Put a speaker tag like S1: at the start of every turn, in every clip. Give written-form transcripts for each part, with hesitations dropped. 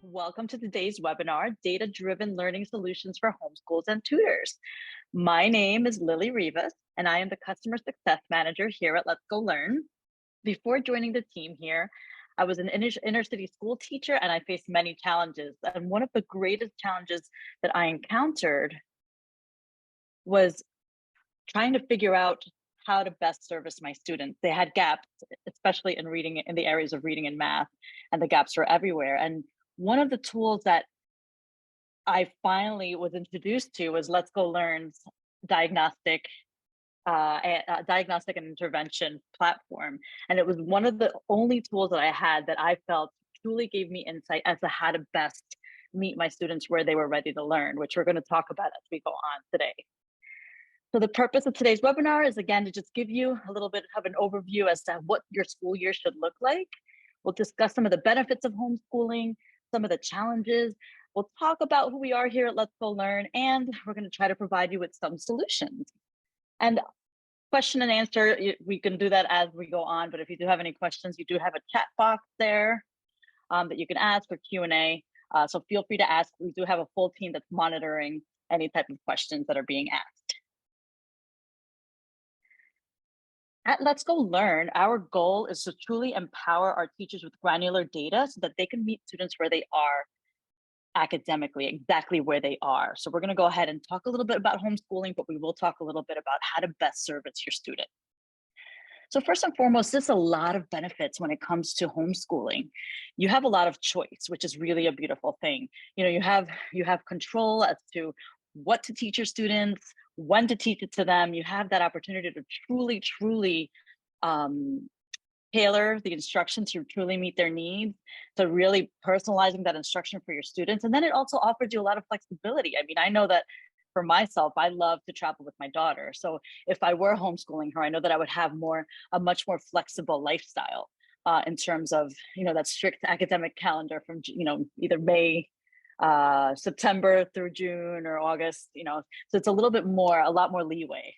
S1: Welcome to today's webinar, Data-Driven Learning Solutions for Homeschools and Tutors. My name is Lily Rivas, and I am the Customer Success Manager here at Let's Go Learn. Before joining the team here, I was an inner city school teacher, and I faced many challenges. And one of the greatest challenges that I encountered was trying to figure out how to best service my students. They had gaps, especially in reading, in the areas of reading and math, and the gaps were everywhere. And one of the tools that I finally was introduced to was Let's Go Learn's diagnostic diagnostic and intervention platform. And it was one of the only tools that I had that I felt truly gave me insight as to how to best meet my students where they were ready to learn, which we're going to talk about as we go on today. So the purpose of today's webinar is, again, to just give you a little bit of an overview as to what your school year should look like. We'll discuss some of the benefits of homeschooling, some of the challenges. We'll talk about who we are here at Let's Go Learn, and we're going to try to provide you with some solutions. And question and answer, we can do that as we go on, but if you do have any questions, you do have a chat box there that you can ask for Q&A. So feel free to ask. We do have a full team that's monitoring any type of questions that are being asked. At Let's Go Learn, our goal is to truly empower our teachers with granular data so that they can meet students where they are academically, exactly where they are. So we're going to go ahead and talk a little bit about homeschooling, but we will talk a little bit about how to best service your student. So first and foremost, there's a lot of benefits when it comes to homeschooling. You have a lot of choice, which is really a beautiful thing. You know, you have control as to what to teach your students, when to teach it to them. You have that opportunity to truly tailor the instruction to truly meet their needs, to really personalizing that instruction for your students. And then it also offers you a lot of flexibility. I mean, I know that for myself, I love to travel with my daughter. So if I were homeschooling her, I know that I would have a much more flexible lifestyle in terms of, that strict academic calendar from, either May, September through June or August, so it's a lot more leeway.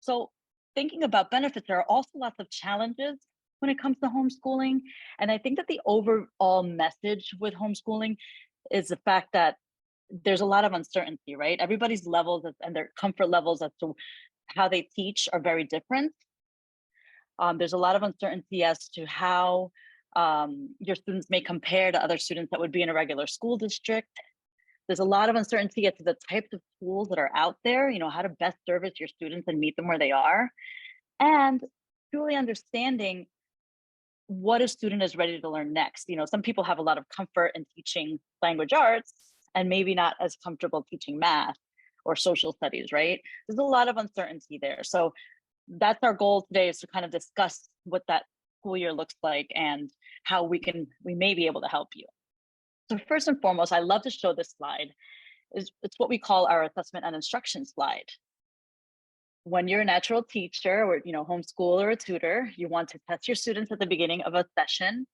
S1: So thinking about benefits, there are also lots of challenges when it comes to homeschooling. And I think that the overall message with homeschooling is the fact that there's a lot of uncertainty, right? Everybody's levels and their comfort levels as to how they teach are very different. There's a lot of uncertainty as to how your students may compare to other students that would be in a regular school district. There's a lot of uncertainty as to the types of tools that are out there, how to best service your students and meet them where they are. And truly understanding what a student is ready to learn next. Some people have a lot of comfort in teaching language arts and maybe not as comfortable teaching math or social studies, right? There's a lot of uncertainty there. So that's our goal today, is to kind of discuss what that school year looks like and how we may be able to help you. So first and foremost, I love to show this slide. It's what we call our assessment and instruction slide. When you're a natural teacher or homeschooler or a tutor, you want to test your students at the beginning of a session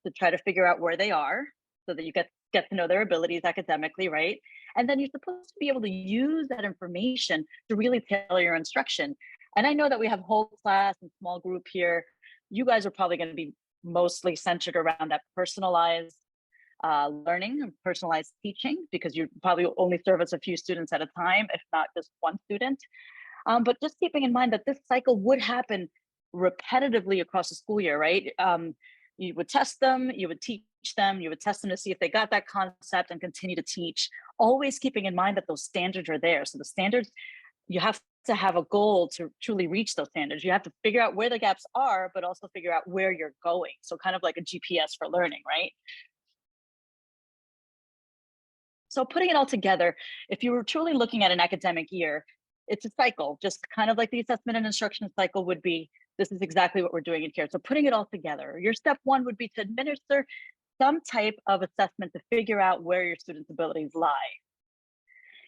S1: to try to figure out where they are so that you get to know their abilities academically, right? And then you're supposed to be able to use that information to really tailor your instruction. And I know that we have whole class and small group here. You guys are probably going to be mostly centered around that personalized learning and personalized teaching, because you probably only service a few students at a time, if not just one student. But just keeping in mind that this cycle would happen repetitively across the school year, right? You would test them, you would teach them, you would test them to see if they got that concept and continue to teach, always keeping in mind that those standards are there. So the standards, you have to have a goal to truly reach those standards. You have to figure out where the gaps are, but also figure out where you're going. So kind of like a GPS for learning, right? So putting it all together, if you were truly looking at an academic year, it's a cycle, just kind of like the assessment and instruction cycle would be. This is exactly what we're doing in here. So putting it all together, your step one would be to administer some type of assessment to figure out where your students' abilities lie.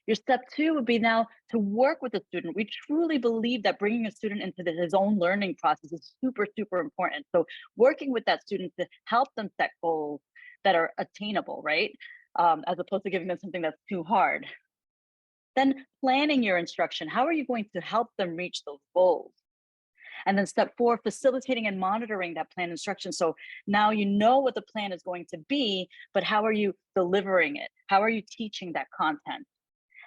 S1: Your step two would be now to work with the student. We truly believe that bringing a student into his own learning process is super, super important. So working with that student to help them set goals that are attainable, right? As opposed to giving them something that's too hard. Then planning your instruction. How are you going to help them reach those goals? And then step 4, facilitating and monitoring that planned instruction. So now you know what the plan is going to be, but how are you delivering it? How are you teaching that content?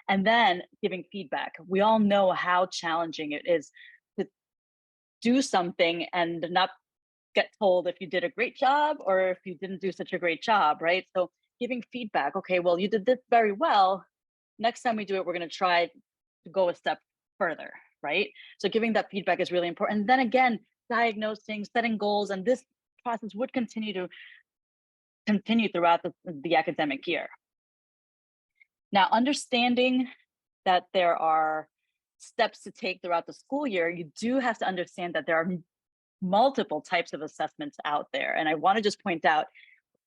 S1: And then giving feedback. We all know how challenging it is to do something and not get told if you did a great job or if you didn't do such a great job, right? So giving feedback. Okay, well, you did this very well. Next time we do it, we're going to try to go a step further, right? So giving that feedback is really important. And then again, diagnosing, setting goals, and this process would continue throughout the academic year. Now, understanding that there are steps to take throughout the school year, you do have to understand that there are multiple types of assessments out there. And I want to just point out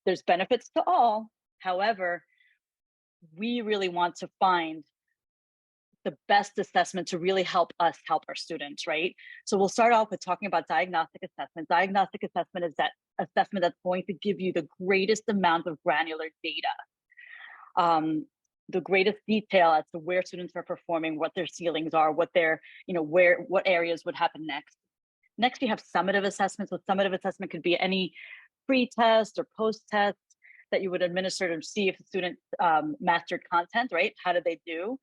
S1: there's benefits to all. However, we really want to find the best assessment to really help us help our students, right? So we'll start off with talking about diagnostic assessment. Diagnostic assessment is that assessment that's going to give you the greatest amount of granular data, the greatest detail as to where students are performing, what their ceilings are, what their, what areas would happen next. Next, we have summative assessment. So summative assessment could be any pre-test or post-test that you would administer to see if the student mastered content, right? How did they do?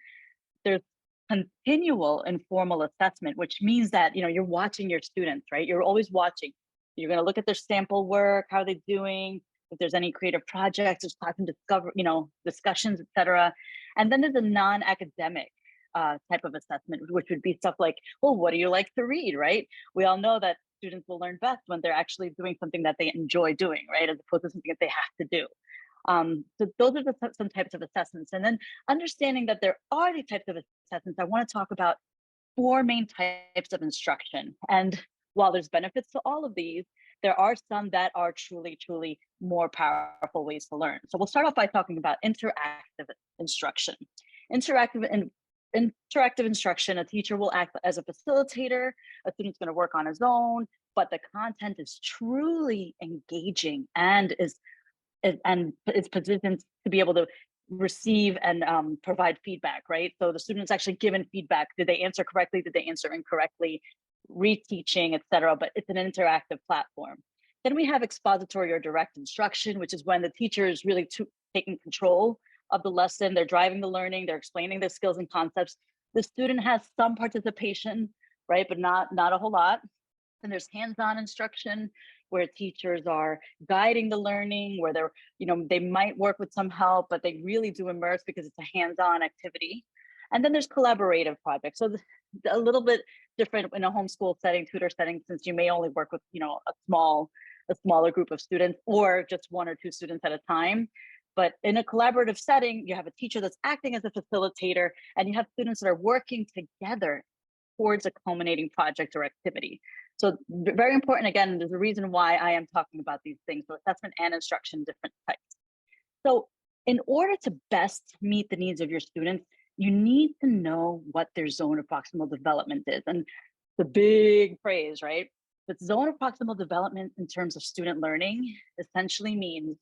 S1: There's continual informal assessment, which means that you're watching your students, right? You're always watching. You're going to look at their sample work, how are they doing, if there's any creative projects, there's class and discussions, etc. And then there's a non-academic type of assessment, which would be stuff like, well, what do you like to read, right? We all know that students will learn best when they're actually doing something that they enjoy doing, right? As opposed to something that they have to do. So those are some types of assessments. And then understanding that there are these types of assessments, I want to talk about 4 main types of instruction. And while there's benefits to all of these, there are some that are truly, truly more powerful ways to learn. So we'll start off by talking about interactive instruction. Interactive instruction, a teacher will act as a facilitator, a student's going to work on his own, but the content is truly engaging and is positioned to be able to receive and provide feedback, right? So the student's actually given feedback. Did they answer correctly? Did they answer incorrectly? Reteaching, etc. But it's an interactive platform. Then we have expository or direct instruction, which is when the teacher is really taking control of the lesson. They're driving the learning. They're explaining their skills and concepts. The student has some participation, right? But not a whole lot. And there's hands-on instruction, where teachers are guiding the learning, where they're, they might work with some help, but they really do immerse because it's a hands-on activity. And then there's collaborative projects. So a little bit different in a homeschool setting, tutor setting, since you may only work with, a smaller group of students or just 1 or 2 students at a time. But in a collaborative setting, you have a teacher that's acting as a facilitator, and you have students that are working together towards a culminating project or activity. So very important, again, there's a reason why I am talking about these things. So assessment and instruction, different types. So in order to best meet the needs of your students, you need to know what their zone of proximal development is. And the big phrase, right? The zone of proximal development in terms of student learning essentially means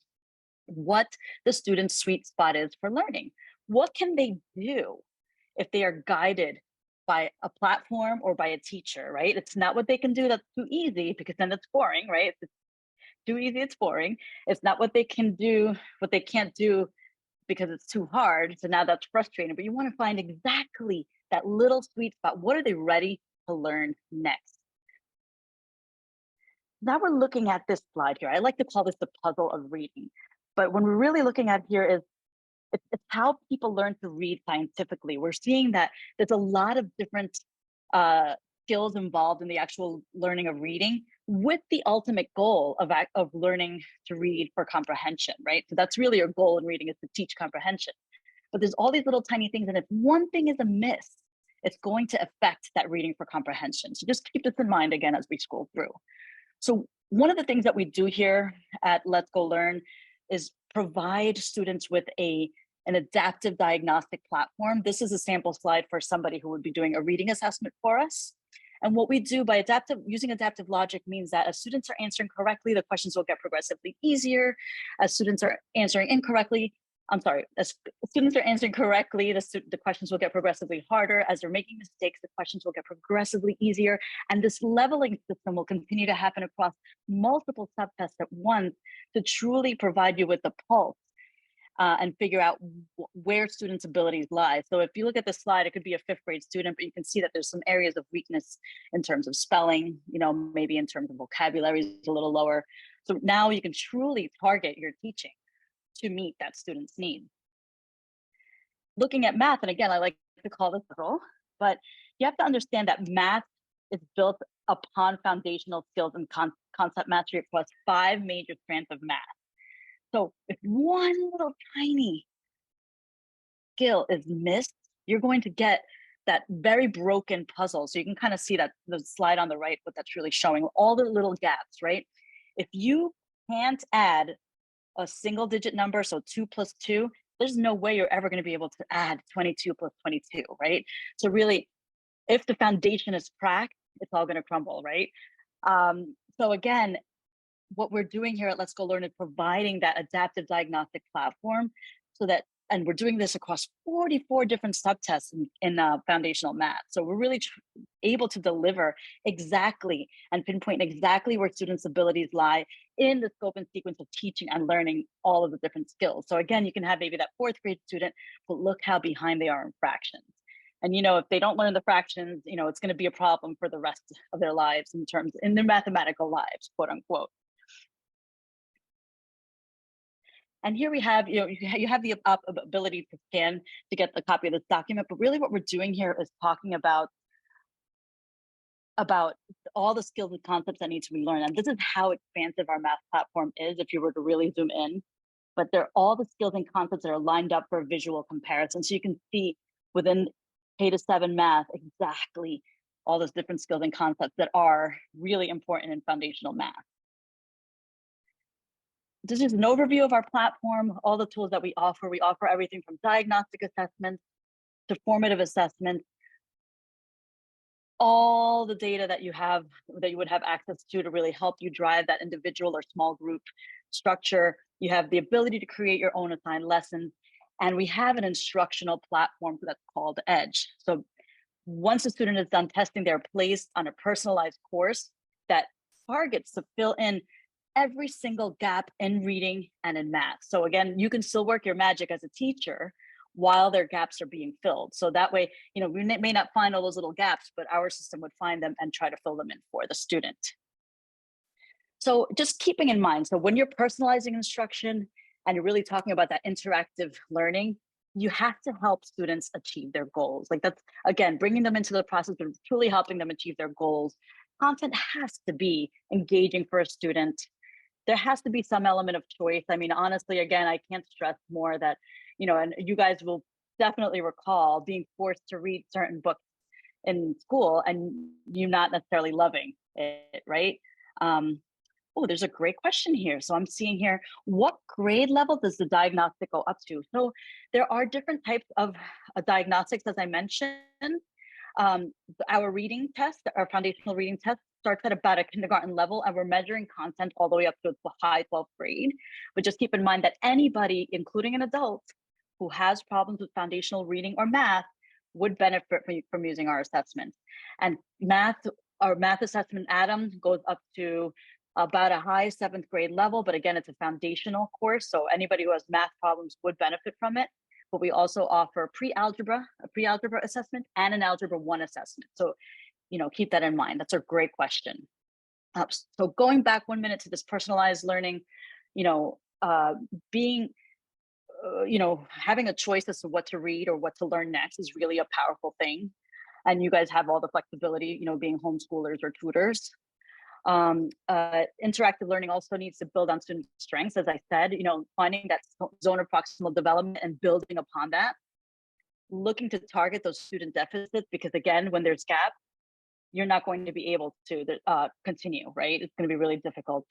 S1: what the student's sweet spot is for learning. What can they do if they are guided by a platform or by a teacher, right? It's not what they can do that's too easy, because then it's boring, right? If it's too easy, it's boring. It's not what they can do, what they can't do because it's too hard. So now that's frustrating, but you want to find exactly that little sweet spot. What are they ready to learn next? Now we're looking at this slide here. I like to call this the puzzle of reading. But when we're really looking at here is it's how people learn to read scientifically. We're seeing that there's a lot of different skills involved in the actual learning of reading, with the ultimate goal of learning to read for comprehension, right? So that's really your goal in reading, is to teach comprehension. But there's all these little tiny things, and if one thing is amiss, it's going to affect that reading for comprehension. So just keep this in mind again as we scroll through. So one of the things that we do here at Let's Go Learn is provide students with an adaptive diagnostic platform. This is a sample slide for somebody who would be doing a reading assessment for us. And what we do by using adaptive logic means that as students are answering correctly, the questions will get progressively easier. As students are answering incorrectly, I'm sorry, as students are answering correctly, the questions will get progressively harder. As they're making mistakes, the questions will get progressively easier. And this leveling system will continue to happen across multiple subtests at once to truly provide you with the pulse and figure out where students' abilities lie. So if you look at the slide, it could be a fifth grade student, but you can see that there's some areas of weakness in terms of spelling, maybe in terms of vocabulary is a little lower. So now you can truly target your teaching to meet that student's need. Looking at math, and again, I like to call this role, but you have to understand that math is built upon foundational skills and concept mastery across 5 major strands of math. So if one little tiny skill is missed, you're going to get that very broken puzzle. So you can kind of see that the slide on the right, what that's really showing, all the little gaps, right? If you can't add a single digit number, so 2 plus 2, there's no way you're ever going to be able to add 22 plus 22, right? So really, if the foundation is cracked, it's all going to crumble, right? So again, what we're doing here at Let's Go Learn is providing that adaptive diagnostic platform so that, and we're doing this across 44 different subtests in foundational math. So we're really able to deliver exactly and pinpoint exactly where students' abilities lie in the scope and sequence of teaching and learning all of the different skills. So again, you can have maybe that 4th grade student, but look how behind they are in fractions. And if they don't learn the fractions, it's going to be a problem for the rest of their lives in their mathematical lives, quote unquote. And here we have, you have the ability to scan to get the copy of this document, but really what we're doing here is talking about all the skills and concepts that need to be learned. And this is how expansive our math platform is if you were to really zoom in. But they're all the skills and concepts that are lined up for a visual comparison. So you can see within K-7 math exactly all those different skills and concepts that are really important in foundational math. This is an overview of our platform, all the tools that we offer. We offer everything from diagnostic assessments to formative assessments, all the data that you would have access to really help you drive that individual or small group structure. You have the ability to create your own assigned lessons, and we have an instructional platform that's called Edge. So once a student is done testing, they're placed on a personalized course that targets to fill in every single gap in reading and in math. So again, you can still work your magic as a teacher while their gaps are being filled. So that way, we may not find all those little gaps, but our system would find them and try to fill them in for the student. So just keeping in mind, so when you're personalizing instruction and you're really talking about that interactive learning, you have to help students achieve their goals. Like that's, again, bringing them into the process of truly helping them achieve their goals. Content has to be engaging for a student. There has to be some element of choice. I mean, honestly, again, I can't stress more that, and you guys will definitely recall being forced to read certain books in school and you not necessarily loving it, right? Oh, there's a great question here. So I'm seeing here, what grade level does the diagnostic go up to? So there are different types of diagnostics, as I mentioned. Our reading test, our foundational reading test, starts at about a kindergarten level, and we're measuring content all the way up to the high 12th grade. But just keep in mind that anybody, including an adult, who has problems with foundational reading or math would benefit from using our assessment. And our math assessment, Adam, goes up to about a high 7th grade level, but again, it's a foundational course, so anybody who has math problems would benefit from it. But we also offer a pre-algebra assessment and an algebra 1 assessment. So keep that in mind. That's a great question. So going back 1 minute to this personalized learning, having a choice as to what to read or what to learn next is really a powerful thing. And you guys have all the flexibility, being homeschoolers or tutors. Interactive learning also needs to build on student strengths, as I said, finding that zone of proximal development and building upon that. Looking to target those student deficits, because again, when there's gaps, you're not going to be able to continue, right? It's going to be really difficult,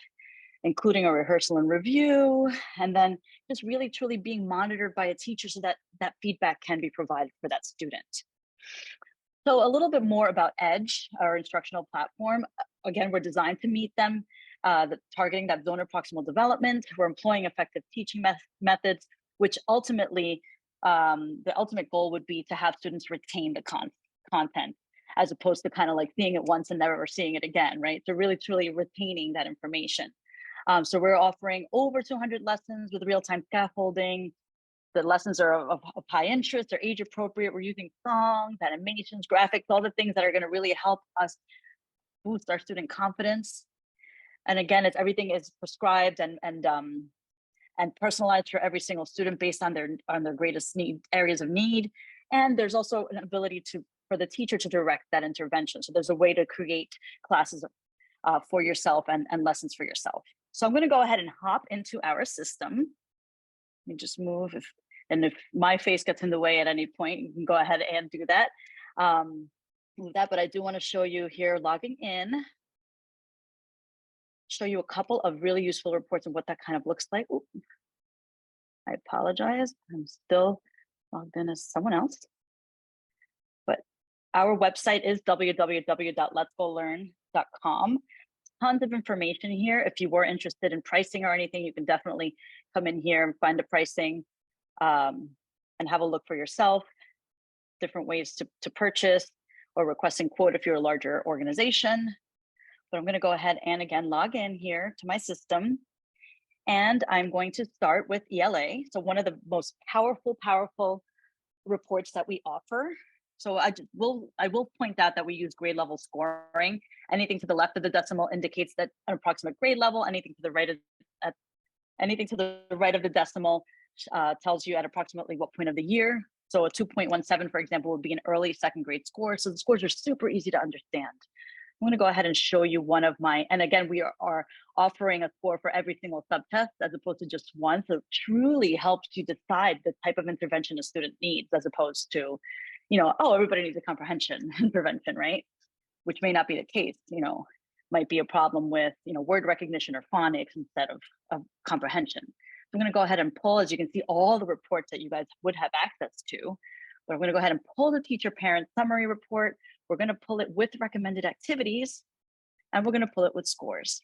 S1: including a rehearsal and review, and then just really truly being monitored by a teacher so that that feedback can be provided for that student. So a little bit more about Edge, our instructional platform. Again, we're designed to meet them, targeting that zone of proximal development. We're employing effective teaching methods which ultimately, the ultimate goal would be to have students retain the content, as opposed to kind of like seeing it once and never seeing it again, right? So really, truly retaining that information. So we're offering over 200 lessons with real-time scaffolding. The lessons are of high interest, they're age appropriate. We're using songs, animations, graphics, all the things that are going to really help us boost our student confidence. And again, everything is prescribed and personalized for every single student based on their greatest areas of need. And there's also an ability for the teacher to direct that intervention. So there's a way to create classes for yourself and lessons for yourself. So I'm going to go ahead and hop into our system. Let me just move, if my face gets in the way at any point, you can go ahead and do that. Move that, but I do want to show you here logging in, show you a couple of really useful reports of what that kind of looks like. Ooh, I apologize, I'm still logged in as someone else. But our website is www.letsgolearn.com. Tons of information here. If you were interested in pricing or anything, you can definitely come in here and find the pricing and have a look for yourself. Different ways to purchase or requesting quote if you're a larger organization. But I'm going to go ahead and again log in here to my system. And I'm going to start with ELA. So one of the most powerful reports that we offer. So I will point out that we use grade level scoring. Anything to the left of the decimal indicates that an approximate grade level. Anything to the right of the decimal tells you at approximately what point of the year. So a 2.17, for example, would be an early second grade score. So the scores are super easy to understand. I'm going to go ahead and show you one of my, and again, we are offering a score for every single subtest as opposed to just one. So it truly helps you decide the type of intervention a student needs, as opposed to, oh, everybody needs a comprehension intervention, right? Which may not be the case, might be a problem with, word recognition or phonics instead of comprehension. I'm going to go ahead and pull, as you can see, all the reports that you guys would have access to. But I'm going to go ahead and pull the teacher parent summary report. We're going to pull it with recommended activities, and we're going to pull it with scores.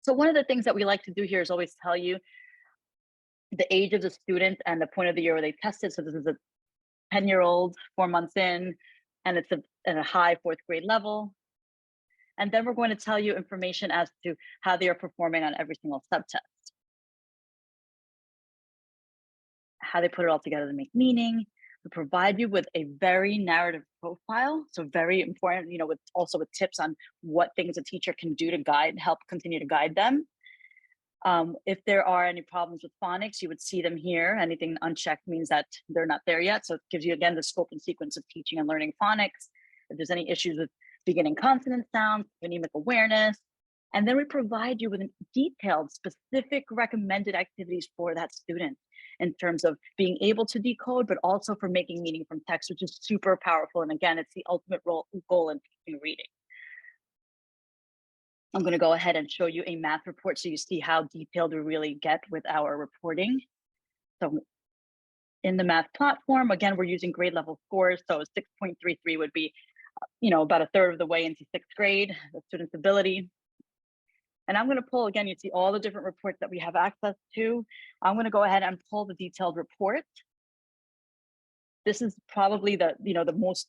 S1: So one of the things that we like to do here is always tell you the age of the student and the point of the year where they tested. So this is a 10-year-old, 4 months in, and it's at a high fourth grade level. And then we're going to tell you information as to how they are performing on every single subtest. How they put it all together to make meaning. We provide you with a very narrative profile. So very important, with tips on what things a teacher can do to help continue to guide them. If there are any problems with phonics, you would see them here. Anything unchecked means that they're not there yet. So it gives you, again, the scope and sequence of teaching and learning phonics. If there's any issues with beginning consonant sounds, phonemic awareness. And then we provide you with detailed, specific recommended activities for that student in terms of being able to decode, but also for making meaning from text, which is super powerful. And again, it's the ultimate goal in teaching reading. I'm going to go ahead and show you a math report so you see how detailed we really get with our reporting. So in the math platform, again, we're using grade level scores. So 6.33 would be, about a third of the way into sixth grade, the student's ability. And I'm going to pull, again, you see all the different reports that we have access to. I'm going to go ahead and pull the detailed report. This is probably the most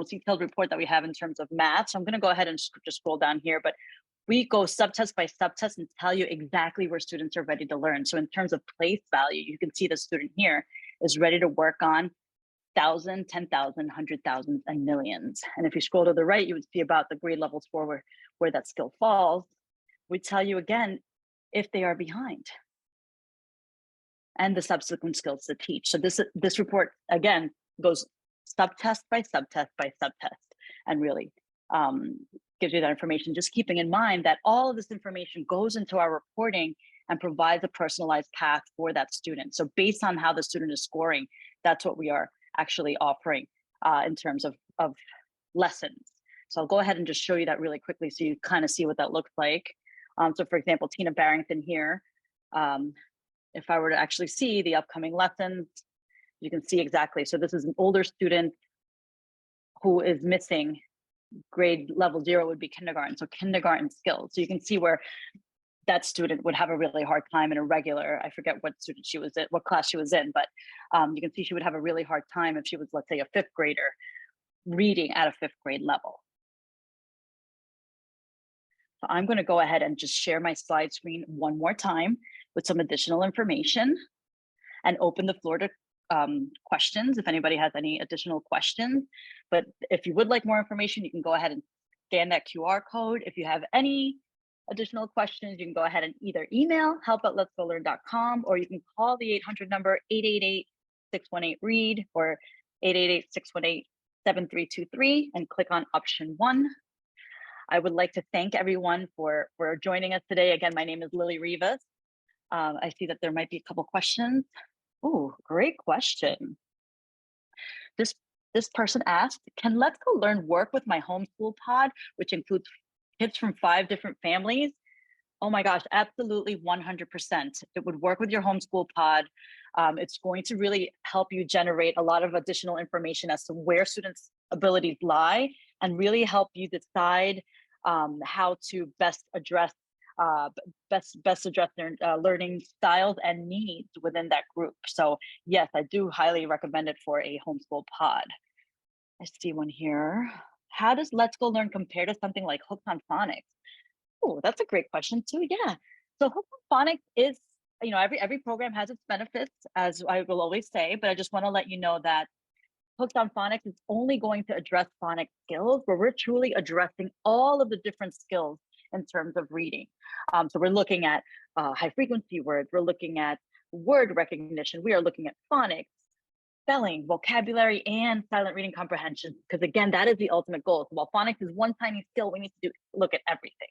S1: detailed report that we have in terms of math. So I'm going to go ahead and just scroll down here, but we go subtest by subtest and tell you exactly where students are ready to learn. So in terms of place value, you can see the student here is ready to work on 1,000, 10,000, 100,000, and millions. And if you scroll to the right, you would see about the grade level score where that skill falls. We tell you again if they are behind and the subsequent skills to teach. So this report, again, goes subtest by subtest by subtest and really gives you that information, just keeping in mind that all of this information goes into our reporting and provides a personalized path for that student. So based on how the student is scoring, that's what we are actually offering in terms of lessons. So I'll go ahead and just show you that really quickly so you kind of see what that looks like. So for example, Tina Barrington here, if I were to actually see the upcoming lessons, you can see exactly. So this is an older student who is missing grade level 0 would be kindergarten. So kindergarten skills. So you can see where that student would have a really hard time in a regular, I forget what student she was in, what class she was in, but you can see she would have a really hard time if she was, let's say, a fifth grader reading at a fifth grade level. So I'm going to go ahead and just share my slide screen one more time with some additional information and open the floor to questions if anybody has any additional questions. But if you would like more information, you can go ahead and scan that QR code. If you have any additional questions, you can go ahead and either email help@letsgolearn.com, or you can call the 800 number 888-618-READ or 888-618-7323 and click on option 1. I would like to thank everyone for joining us today. Again, my name is Lily Rivas. I see that there might be a couple questions. Oh, great question. This person asked, can Let's Go Learn work with my homeschool pod, which includes kids from 5 different families? Oh my gosh, absolutely 100%. It would work with your homeschool pod. It's going to really help you generate a lot of additional information as to where students' abilities lie and really help you decide how to best address their learning styles and needs within that group. So yes, I do highly recommend it for a homeschool pod. I see one here. How does Let's Go Learn compare to something like Hooked on Phonics? Oh, that's a great question too. Yeah. So Hooked on Phonics is, every program has its benefits, as I will always say, but I just want to let you know that Hooked on Phonics is only going to address phonics skills, where we're truly addressing all of the different skills in terms of reading. So we're looking at high frequency words, we're looking at word recognition, we are looking at phonics, spelling, vocabulary, and silent reading comprehension, because again, that is the ultimate goal. So while phonics is one tiny skill, we need to look at everything.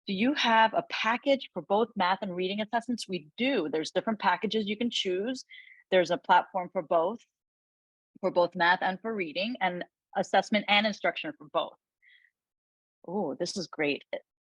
S1: Do you have a package for both math and reading assessments? We do. There's different packages you can choose. There's a platform for both math and for reading, and assessment and instruction for both. Oh, this is great.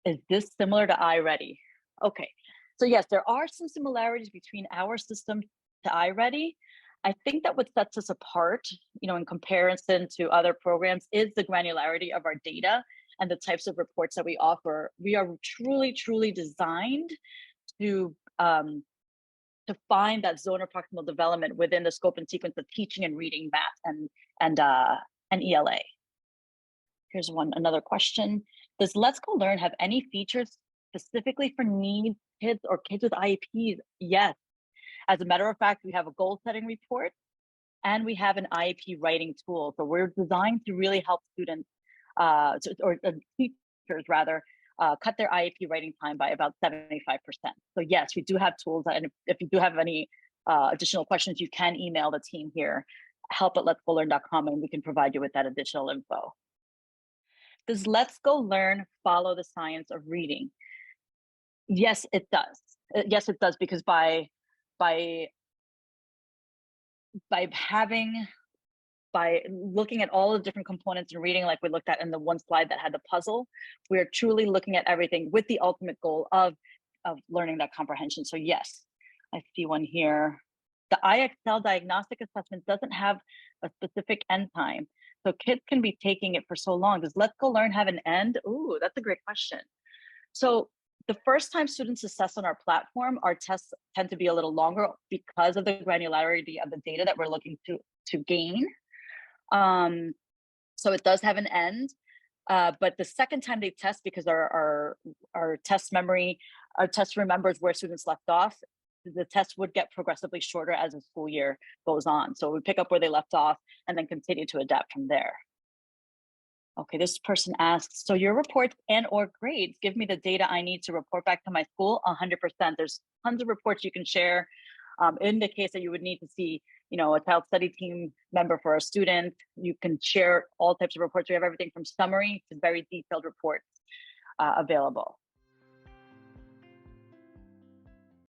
S1: Is this similar to iReady? Okay, so yes, there are some similarities between our system to iReady. I think that what sets us apart, in comparison to other programs, is the granularity of our data and the types of reports that we offer. We are truly, truly designed to find that zone of proximal development within the scope and sequence of teaching and reading math and ELA. Here's another question. Does Let's Go Learn have any features specifically for needs kids or kids with IEPs? Yes. As a matter of fact, we have a goal setting report and we have an IEP writing tool. So we're designed to really help students or teachers rather, cut their IEP writing time by about 75%. So yes, we do have tools, and if you do have any additional questions, you can email the team here, help@letsgolearn.com, and we can provide you with that additional info. Does Let's Go Learn follow the science of reading? Yes, it does. Yes, it does, because by looking at all the different components in reading, like we looked at in the one slide that had the puzzle, we're truly looking at everything with the ultimate goal of learning that comprehension. So yes, I see one here. The IXL Diagnostic Assessment doesn't have a specific end time, so kids can be taking it for so long. Does Let's Go Learn have an end? Ooh, that's a great question. So the first time students assess on our platform, our tests tend to be a little longer because of the granularity of the data that we're looking to gain. So it does have an end, but the second time they test, because our test remembers where students left off, the test would get progressively shorter as the school year goes on. So we pick up where they left off and then continue to adapt from there. Okay, this person asks, so your reports and or grades give me the data I need to report back to my school? 100%. There's tons of reports you can share. In the case that you would need to see, a child study team member for a student, you can share all types of reports. We have everything from summary to very detailed reports available.